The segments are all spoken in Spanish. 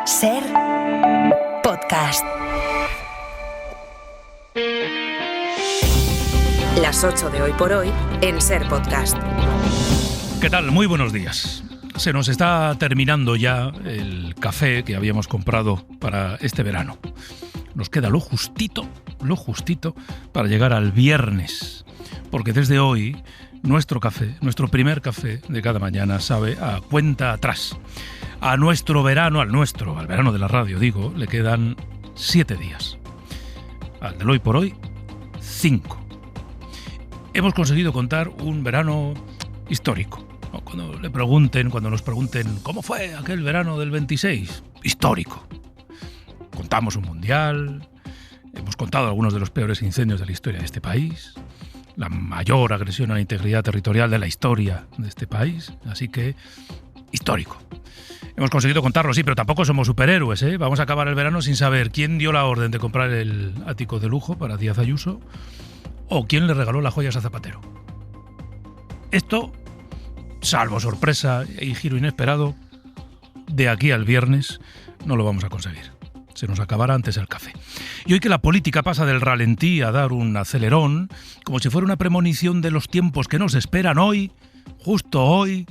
Ser Podcast. Las 8 de hoy por hoy en Ser Podcast. ¿Qué tal? Muy buenos días. Se nos está terminando ya el café que habíamos comprado para este verano. Nos queda lo justito para llegar al viernes. Porque desde hoy nuestro café, nuestro primer café de cada mañana sabe a cuenta atrás. A nuestro verano, al verano de la radio, digo, le quedan 7 días. Al del hoy por hoy, 5. Hemos conseguido contar un verano histórico. Cuando nos pregunten ¿cómo fue aquel verano del 26? Histórico. Contamos un mundial, hemos contado algunos de los peores incendios de la historia de este país, la mayor agresión a la integridad territorial de la historia de este país, así que histórico. Hemos conseguido contarlo, sí, pero tampoco somos superhéroes, ¿eh? Vamos a acabar el verano sin saber quién dio la orden de comprar el ático de lujo para Díaz Ayuso o quién le regaló las joyas a Zapatero. Esto, salvo sorpresa y giro inesperado, de aquí al viernes no lo vamos a conseguir. Se nos acabará antes el café. Y hoy que la política pasa del ralentí a dar un acelerón, como si fuera una premonición de los tiempos que nos esperan hoy, justo hoy,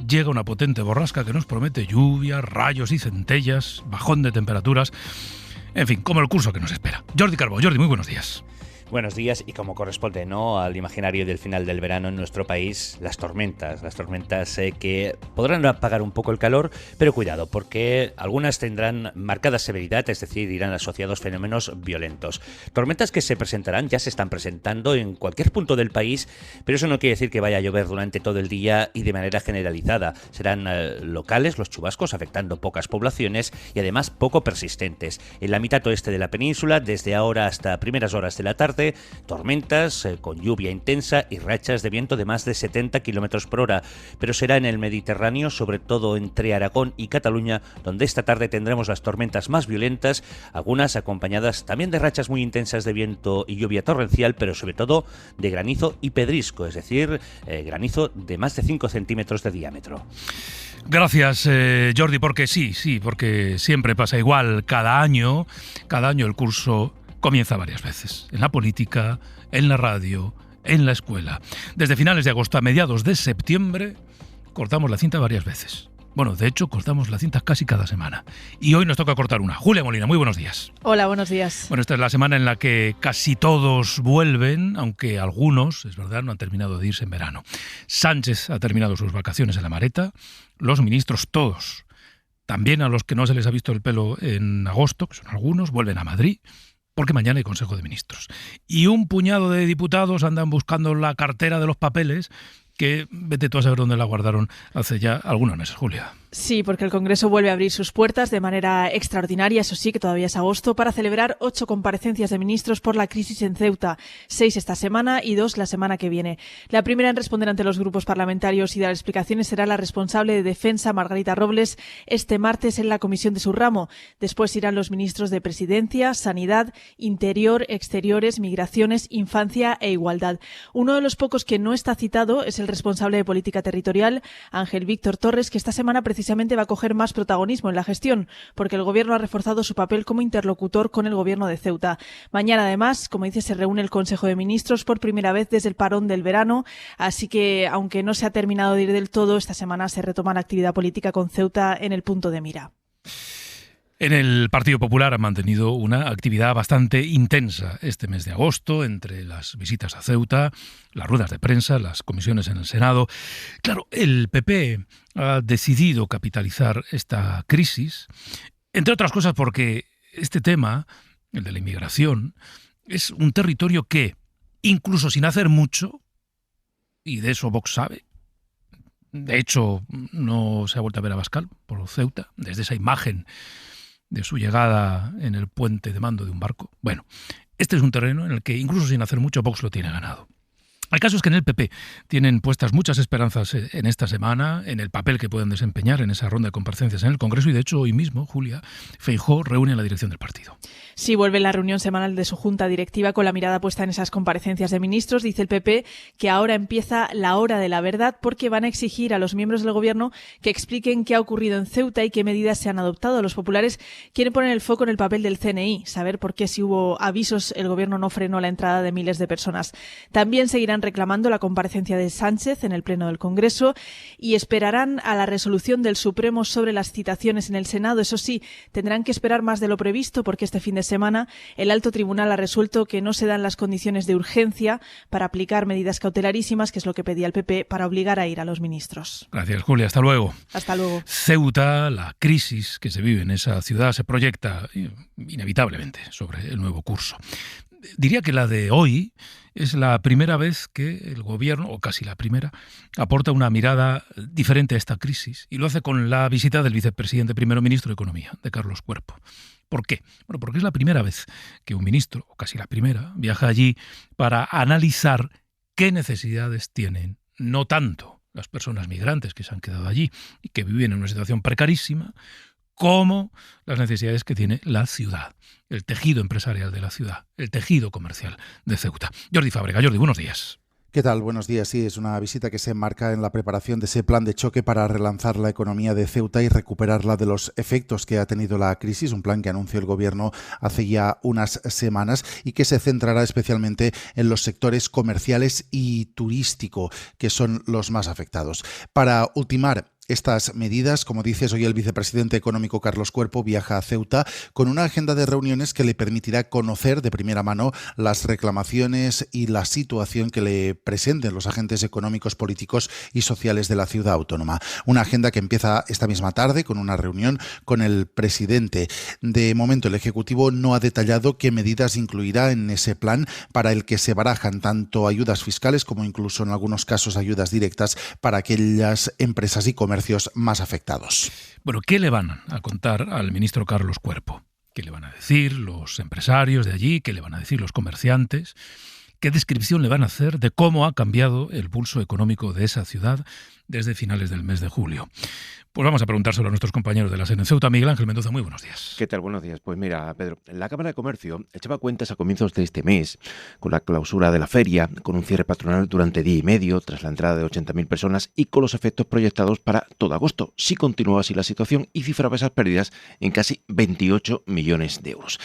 llega una potente borrasca que nos promete lluvia, rayos y centellas, bajón de temperaturas, en fin, como el curso que nos espera. Jordi Carbó. Jordi, muy buenos días. Buenos días, y como corresponde, ¿no?, al imaginario del final del verano en nuestro país, las tormentas que podrán apagar un poco el calor, pero cuidado, porque algunas tendrán marcada severidad, es decir, irán asociados fenómenos violentos. Tormentas que se presentarán, ya se están presentando en cualquier punto del país, pero eso no quiere decir que vaya a llover durante todo el día y de manera generalizada. Serán locales los chubascos, afectando pocas poblaciones y además poco persistentes. En la mitad oeste de la península, desde ahora hasta primeras horas de la tarde, tormentas con lluvia intensa y rachas de viento de más de 70 km por hora, pero será en el Mediterráneo, sobre todo entre Aragón y Cataluña, donde esta tarde tendremos las tormentas más violentas, algunas acompañadas también de rachas muy intensas de viento y lluvia torrencial, pero sobre todo de granizo y pedrisco, es decir, granizo de más de 5 centímetros de diámetro. Gracias, Jordi, porque porque siempre pasa igual. Cada año el curso comienza varias veces, en la política, en la radio, en la escuela. Desde finales de agosto a mediados de septiembre cortamos la cinta varias veces. Bueno, de hecho, cortamos la cinta casi cada semana. Y hoy nos toca cortar una. Julia Molina, muy buenos días. Hola, buenos días. Bueno, esta es la semana en la que casi todos vuelven, aunque algunos, es verdad, no han terminado de irse en verano. Sánchez ha terminado sus vacaciones en la Mareta, los ministros todos, también a los que no se les ha visto el pelo en agosto, que son algunos, vuelven a Madrid, porque mañana hay Consejo de Ministros. Y un puñado de diputados andan buscando la cartera de los papeles que vete tú a saber dónde la guardaron hace ya algunos meses, Julia. Sí, porque el Congreso vuelve a abrir sus puertas de manera extraordinaria, eso sí, que todavía es agosto, para celebrar 8 comparecencias de ministros por la crisis en Ceuta, 6 esta semana y 2 la semana que viene. La primera en responder ante los grupos parlamentarios y dar explicaciones será la responsable de Defensa, Margarita Robles, este martes en la comisión de su ramo. Después irán los ministros de Presidencia, Sanidad, Interior, Exteriores, Migraciones, Infancia e Igualdad. Uno de los pocos que no está citado es el responsable de Política Territorial, Ángel Víctor Torres, que esta semana precisamente va a coger más protagonismo en la gestión, porque el Gobierno ha reforzado su papel como interlocutor con el Gobierno de Ceuta. Mañana, además, como dice, se reúne el Consejo de Ministros por primera vez desde el parón del verano, así que, aunque no se ha terminado de ir del todo, esta semana se retoma la actividad política con Ceuta en el punto de mira. En el Partido Popular han mantenido una actividad bastante intensa este mes de agosto, entre las visitas a Ceuta, las ruedas de prensa, las comisiones en el Senado. Claro, el PP ha decidido capitalizar esta crisis, entre otras cosas porque este tema, el de la inmigración, es un territorio que, incluso sin hacer mucho, y de eso Vox sabe, de hecho no se ha vuelto a ver a Abascal por Ceuta, desde esa imagen de su llegada en el puente de mando de un barco. Bueno, este es un terreno en el que, incluso sin hacer mucho, Vox lo tiene ganado. El caso es que en el PP tienen puestas muchas esperanzas en esta semana, en el papel que pueden desempeñar en esa ronda de comparecencias en el Congreso, y de hecho hoy mismo, Julia, Feijóo reúne a la dirección del partido. Sí, vuelve la reunión semanal de su junta directiva con la mirada puesta en esas comparecencias de ministros. Dice el PP que ahora empieza la hora de la verdad, porque van a exigir a los miembros del Gobierno que expliquen qué ha ocurrido en Ceuta y qué medidas se han adoptado. Los populares quieren poner el foco en el papel del CNI, saber por qué, si hubo avisos, el Gobierno no frenó la entrada de miles de personas. También seguirán reclamando la comparecencia de Sánchez en el Pleno del Congreso y esperarán a la resolución del Supremo sobre las citaciones en el Senado. Eso sí, tendrán que esperar más de lo previsto, porque este fin de semana el alto tribunal ha resuelto que no se dan las condiciones de urgencia para aplicar medidas cautelarísimas, que es lo que pedía el PP, para obligar a ir a los ministros. Gracias, Julia. Hasta luego. Hasta luego. Ceuta, la crisis que se vive en esa ciudad se proyecta inevitablemente sobre el nuevo curso. Diría que la de hoy es la primera vez que el Gobierno, o casi la primera, aporta una mirada diferente a esta crisis, y lo hace con la visita del vicepresidente primero ministro de Economía, de Carlos Cuerpo. ¿Por qué? Bueno, porque es la primera vez que un ministro, o casi la primera, viaja allí para analizar qué necesidades tienen, no tanto las personas migrantes que se han quedado allí y que viven en una situación precarísima, como las necesidades que tiene la ciudad, el tejido empresarial de la ciudad, el tejido comercial de Ceuta. Jordi Fábrega. Jordi, buenos días. ¿Qué tal? Buenos días. Sí, es una visita que se enmarca en la preparación de ese plan de choque para relanzar la economía de Ceuta y recuperarla de los efectos que ha tenido la crisis, un plan que anunció el Gobierno hace ya unas semanas y que se centrará especialmente en los sectores comerciales y turístico, que son los más afectados. Para ultimar estas medidas, como dices, hoy el vicepresidente económico Carlos Cuerpo viaja a Ceuta con una agenda de reuniones que le permitirá conocer de primera mano las reclamaciones y la situación que le presenten los agentes económicos, políticos y sociales de la ciudad autónoma. Una agenda que empieza esta misma tarde con una reunión con el presidente. De momento, el Ejecutivo no ha detallado qué medidas incluirá en ese plan, para el que se barajan tanto ayudas fiscales como incluso en algunos casos ayudas directas para aquellas empresas y comercios más afectados. Bueno, ¿qué le van a contar al ministro Carlos Cuerpo? ¿Qué le van a decir los empresarios de allí? ¿Qué le van a decir los comerciantes? ¿Qué descripción le van a hacer de cómo ha cambiado el pulso económico de esa ciudad desde finales del mes de julio? Pues vamos a preguntárselo a nuestros compañeros de la SER en Ceuta. Miguel Ángel Mendoza, muy buenos días. ¿Qué tal? Buenos días. Pues mira, Pedro, la Cámara de Comercio echaba cuentas a comienzos de este mes, con la clausura de la feria, con un cierre patronal durante día y medio, tras la entrada de 80.000 personas y con los efectos proyectados para todo agosto, si continuaba así la situación, y cifraba esas pérdidas en casi 28 millones de euros.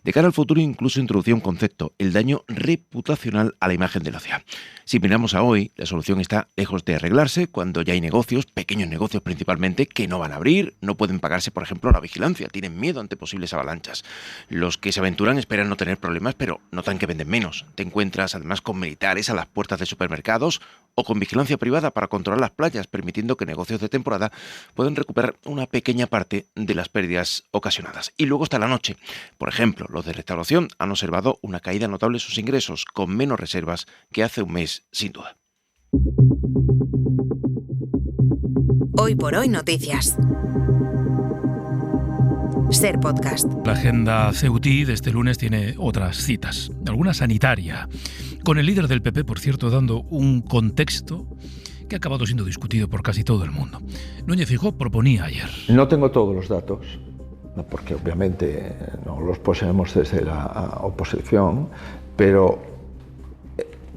De cara al futuro, incluso introducía un concepto, el daño reputacional a la imagen de la ciudad. Si miramos a hoy, la solución está lejos de arreglarse cuando ya hay negocios, pequeños negocios principalmente, que no van a abrir, no pueden pagarse, por ejemplo, la vigilancia, tienen miedo ante posibles avalanchas. Los que se aventuran esperan no tener problemas, pero notan que venden menos. Te encuentras además con militares a las puertas de supermercados o con vigilancia privada para controlar las playas, permitiendo que negocios de temporada puedan recuperar una pequeña parte de las pérdidas ocasionadas. Y luego está la noche. Por ejemplo, los de restauración han observado una caída notable en sus ingresos, con menos reservas que hace un mes, sin duda. Hoy por hoy noticias. SER Podcast. La agenda ceutí de este lunes tiene otras citas, alguna sanitaria, con el líder del PP, por cierto, dando un contexto que ha acabado siendo discutido por casi todo el mundo. Núñez Feijóo proponía ayer. No tengo todos los datos, porque obviamente no los poseemos desde la oposición, pero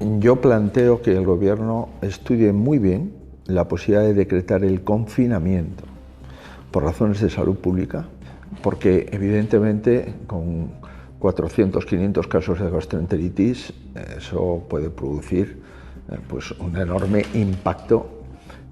yo planteo que el Gobierno estudie muy bien la posibilidad de decretar el confinamiento por razones de salud pública, porque evidentemente con 400, 500 casos de gastroenteritis eso puede producir pues un enorme impacto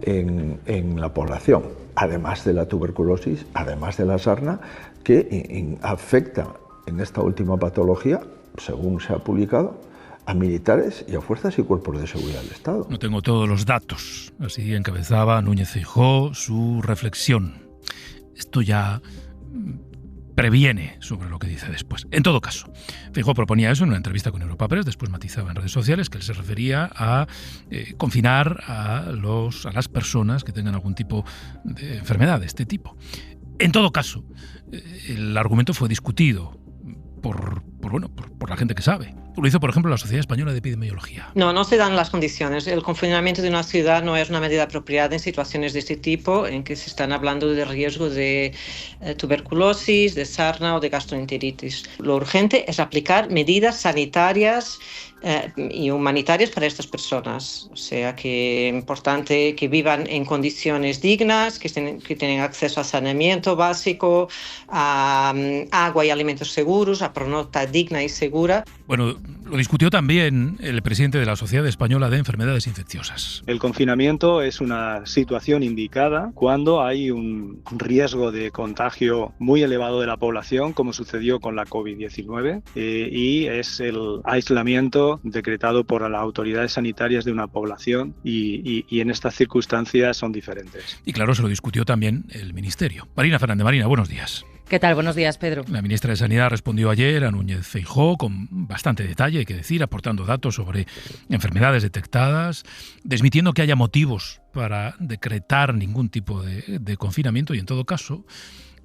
en la población, además de la tuberculosis, además de la sarna, que afecta en esta última patología, según se ha publicado, a militares y a fuerzas y cuerpos de seguridad del Estado. No tengo todos los datos. Así encabezaba Núñez Feijóo su reflexión. Esto ya previene sobre lo que dice después. En todo caso, Feijóo proponía eso en una entrevista con Europa Press, después matizaba en redes sociales que él se refería a confinar a las personas que tengan algún tipo de enfermedad de este tipo. En todo caso, el argumento fue discutido por la gente que sabe. Lo hizo, por ejemplo, la Sociedad Española de Epidemiología. No se dan las condiciones. El confinamiento de una ciudad no es una medida apropiada en situaciones de este tipo, en que se están hablando de riesgo de tuberculosis, de sarna o de gastroenteritis. Lo urgente es aplicar medidas sanitarias y humanitarias para estas personas. O sea, que es importante que vivan en condiciones dignas, que tengan acceso a saneamiento básico, a agua y alimentos seguros, a pernocta digna y segura. Bueno, lo discutió también el presidente de la Sociedad Española de Enfermedades Infecciosas. El confinamiento es una situación indicada cuando hay un riesgo de contagio muy elevado de la población, como sucedió con la COVID-19, y es el aislamiento decretado por las autoridades sanitarias de una población y en estas circunstancias son diferentes. Y claro, se lo discutió también el Ministerio. Marina Fernández. Marina, buenos días. ¿Qué tal? Buenos días, Pedro. La ministra de Sanidad respondió ayer a Núñez Feijóo con bastante detalle, hay que decir, aportando datos sobre enfermedades detectadas, desmintiendo que haya motivos para decretar ningún tipo de confinamiento y, en todo caso,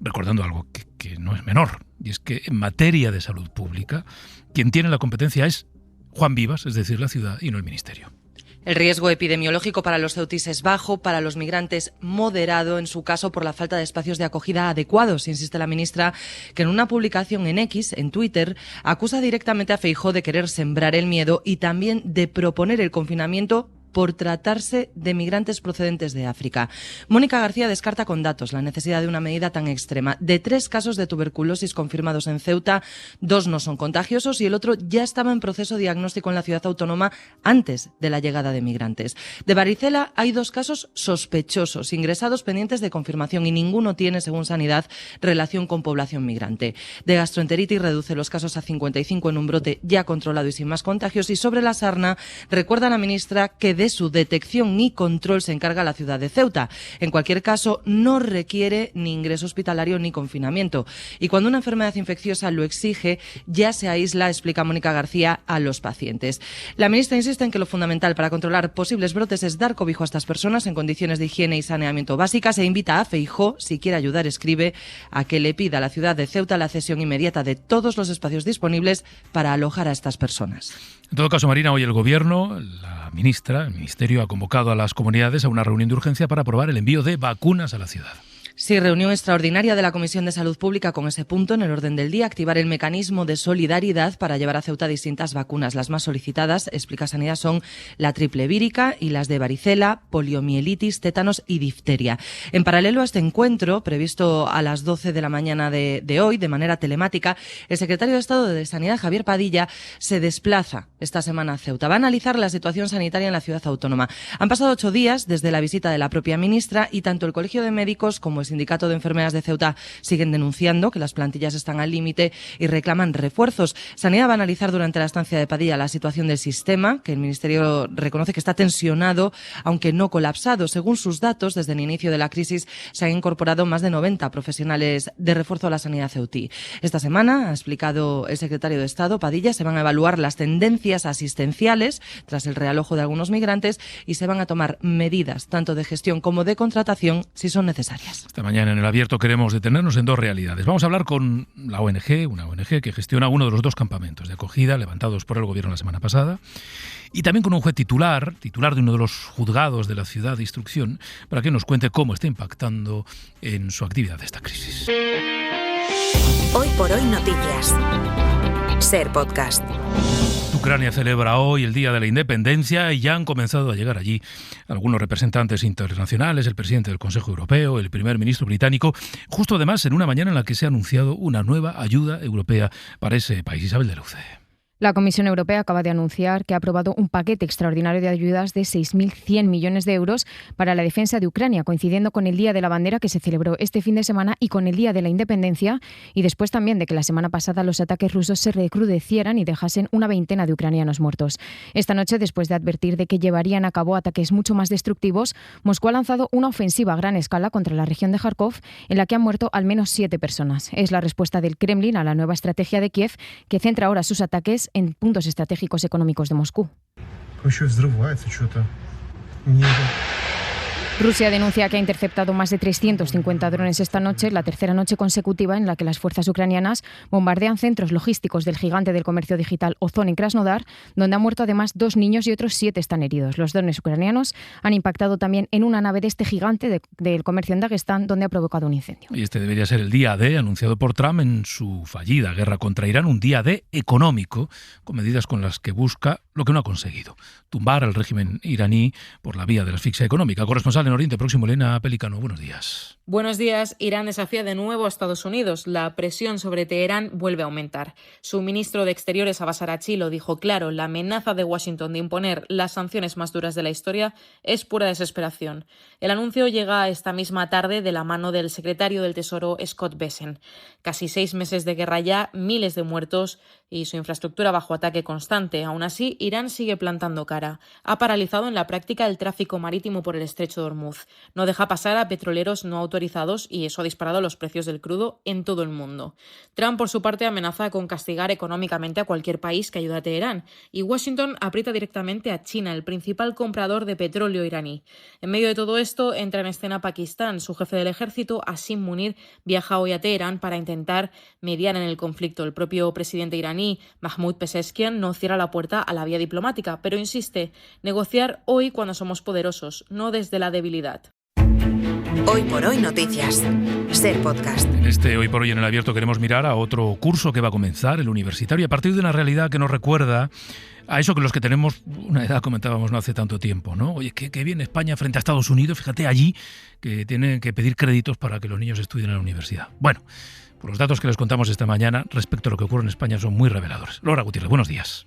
recordando algo que no es menor, y es que en materia de salud pública, quien tiene la competencia es Juan Vivas, es decir, la ciudad, y no el Ministerio. El riesgo epidemiológico para los ceutíes es bajo, para los migrantes moderado, en su caso por la falta de espacios de acogida adecuados, insiste la ministra, que en una publicación en X, en Twitter, acusa directamente a Feijóo de querer sembrar el miedo y también de proponer el confinamiento por tratarse de migrantes procedentes de África. Mónica García descarta con datos la necesidad de una medida tan extrema. De 3 casos de tuberculosis confirmados en Ceuta, 2 no son contagiosos y el otro ya estaba en proceso diagnóstico en la ciudad autónoma antes de la llegada de migrantes. De varicela hay 2 casos sospechosos, ingresados pendientes de confirmación, y ninguno tiene, según Sanidad, relación con población migrante. De gastroenteritis reduce los casos a 55 en un brote ya controlado y sin más contagios. Y sobre la sarna, recuerda la ministra que de su detección y control se encarga la ciudad de Ceuta. En cualquier caso, no requiere ni ingreso hospitalario ni confinamiento. Y cuando una enfermedad infecciosa lo exige, ya se aísla, explica Mónica García, a los pacientes. La ministra insiste en que lo fundamental para controlar posibles brotes es dar cobijo a estas personas en condiciones de higiene y saneamiento básicas, e invita a Feijóo, si quiere ayudar, escribe, a que le pida a la ciudad de Ceuta la cesión inmediata de todos los espacios disponibles para alojar a estas personas. En todo caso, Marina, hoy el Gobierno, la ministra, el Ministerio, ha convocado a las comunidades a una reunión de urgencia para aprobar el envío de vacunas a la ciudad. Sí, reunión extraordinaria de la Comisión de Salud Pública con ese punto en el orden del día: activar el mecanismo de solidaridad para llevar a Ceuta distintas vacunas. Las más solicitadas, explica Sanidad, son la triple vírica y las de varicela, poliomielitis, tétanos y difteria. En paralelo a este encuentro, previsto a las 12 de la mañana de hoy, de manera telemática, el secretario de Estado de Sanidad, Javier Padilla, se desplaza esta semana a Ceuta. Va a analizar la situación sanitaria en la ciudad autónoma. Han pasado 8 días desde la visita de la propia ministra y tanto el Colegio de Médicos como el Sindicato de Enfermeras de Ceuta siguen denunciando que las plantillas están al límite y reclaman refuerzos. Sanidad va a analizar durante la estancia de Padilla la situación del sistema, que el Ministerio reconoce que está tensionado, aunque no colapsado. Según sus datos, desde el inicio de la crisis se han incorporado más de 90 profesionales de refuerzo a la sanidad ceutí. Esta semana, ha explicado el secretario de Estado, Padilla, se van a evaluar las tendencias asistenciales tras el realojo de algunos migrantes y se van a tomar medidas tanto de gestión como de contratación si son necesarias. Esta mañana en El Abierto queremos detenernos en 2 realidades. Vamos a hablar con la ONG, una ONG que gestiona uno de los 2 campamentos de acogida levantados por el Gobierno la semana pasada, y también con un juez titular de uno de los juzgados de la ciudad de instrucción, para que nos cuente cómo está impactando en su actividad esta crisis. Hoy por hoy noticias. Ser Podcast. Ucrania celebra hoy el Día de la Independencia y ya han comenzado a llegar allí algunos representantes internacionales, el presidente del Consejo Europeo, el primer ministro británico, justo además en una mañana en la que se ha anunciado una nueva ayuda europea para ese país. Isabel de Luce. La Comisión Europea acaba de anunciar que ha aprobado un paquete extraordinario de ayudas de 6.100 millones de euros para la defensa de Ucrania, coincidiendo con el Día de la Bandera que se celebró este fin de semana y con el Día de la Independencia, y después también de que la semana pasada los ataques rusos se recrudecieran y dejasen una veintena de ucranianos muertos. Esta noche, después de advertir de que llevarían a cabo ataques mucho más destructivos, Moscú ha lanzado una ofensiva a gran escala contra la región de Kharkov, en la que han muerto al menos 7 personas. Es la respuesta del Kremlin a la nueva estrategia de Kiev, que centra ahora sus ataques en puntos estratégicos económicos de Moscú. Rusia denuncia que ha interceptado más de 350 drones esta noche, la tercera noche consecutiva en la que las fuerzas ucranianas bombardean centros logísticos del gigante del comercio digital Ozon en Krasnodar, donde han muerto además 2 niños y otros 7 están heridos. Los drones ucranianos han impactado también en una nave de este gigante del comercio en Dagestán, donde ha provocado un incendio. Y este debería ser el día D anunciado por Trump en su fallida guerra contra Irán, un día D económico, con medidas con las que busca lo que no ha conseguido: tumbar al régimen iraní por la vía de la asfixia económica. Corresponsal en Oriente Próximo, Elena Pelicano, buenos días. Buenos días. Irán desafía de nuevo a Estados Unidos. La presión sobre Teherán vuelve a aumentar. Su ministro de Exteriores, Abbas Araghchi, lo dijo claro: la amenaza de Washington de imponer las sanciones más duras de la historia es pura desesperación. El anuncio llega esta misma tarde de la mano del secretario del Tesoro, Scott Bessent. Casi 6 meses de guerra ya, miles de muertos y su infraestructura bajo ataque constante. Aún así, Irán sigue plantando cara. Ha paralizado en la práctica el tráfico marítimo por el estrecho de Hormuz. No deja pasar a petroleros no autorizados y eso ha disparado los precios del crudo en todo el mundo. Trump, por su parte, amenaza con castigar económicamente a cualquier país que ayude a Teherán, y Washington aprieta directamente a China, el principal comprador de petróleo iraní. En medio de todo esto entra en escena Pakistán. Su jefe del ejército, Asim Munir, viaja hoy a Teherán para intentar mediar en el conflicto. El propio presidente iraní, Mahmoud Pezeshkian, no cierra la puerta a la vía diplomática, pero insiste: negociar hoy cuando somos poderosos, no desde la debilidad. Hoy por hoy noticias. Ser podcast. En este Hoy por Hoy en el Abierto queremos mirar a otro curso que va a comenzar, el universitario, a partir de una realidad que nos recuerda a eso que los que tenemos una edad comentábamos no hace tanto tiempo, ¿no? Oye, qué bien España frente a Estados Unidos, fíjate allí que tienen que pedir créditos para que los niños estudien en la universidad. Bueno, pues los datos que les contamos esta mañana respecto a lo que ocurre en España son muy reveladores. Laura Gutiérrez, buenos días.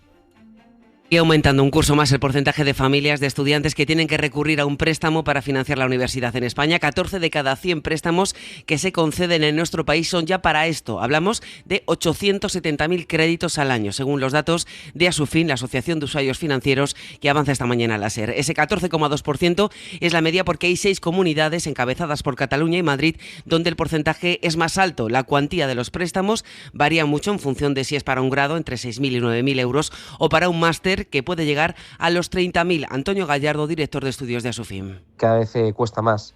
Y aumentando un curso más el porcentaje de familias de estudiantes que tienen que recurrir a un préstamo para financiar la universidad en España. 14 de cada 100 préstamos que se conceden en nuestro país son ya para esto. Hablamos de 870.000 créditos al año, según los datos de Asufin, la Asociación de Usuarios Financieros, que avanza esta mañana a la SER. Ese 14,2% es la media porque hay 6 comunidades encabezadas por Cataluña y Madrid donde el porcentaje es más alto. La cuantía de los préstamos varía mucho en función de si es para un grado, entre 6.000 y 9.000 euros, o para un máster, que puede llegar a los 30.000. Antonio Gallardo, director de estudios de Asufin. Cada vez cuesta más.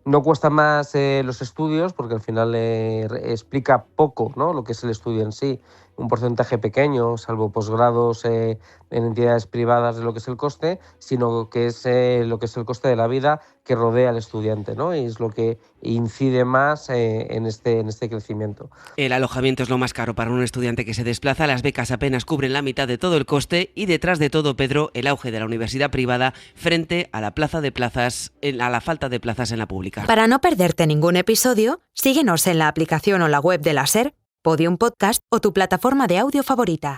No cuesta más los estudios porque al final explica poco, ¿no?, lo que es el estudio en sí. Un porcentaje pequeño, salvo posgrados en entidades privadas, de lo que es el coste, sino que es lo que es el coste de la vida que rodea al estudiante, ¿no? Y es lo que incide más en este crecimiento. El alojamiento es lo más caro para un estudiante que se desplaza. Las becas apenas cubren la mitad de todo el coste y detrás de todo, Pedro, el auge de la universidad privada frente a la falta de plazas en la pública. Para no perderte ningún episodio, síguenos en la aplicación o la web de la SER, Podium Podcast o tu plataforma de audio favorita.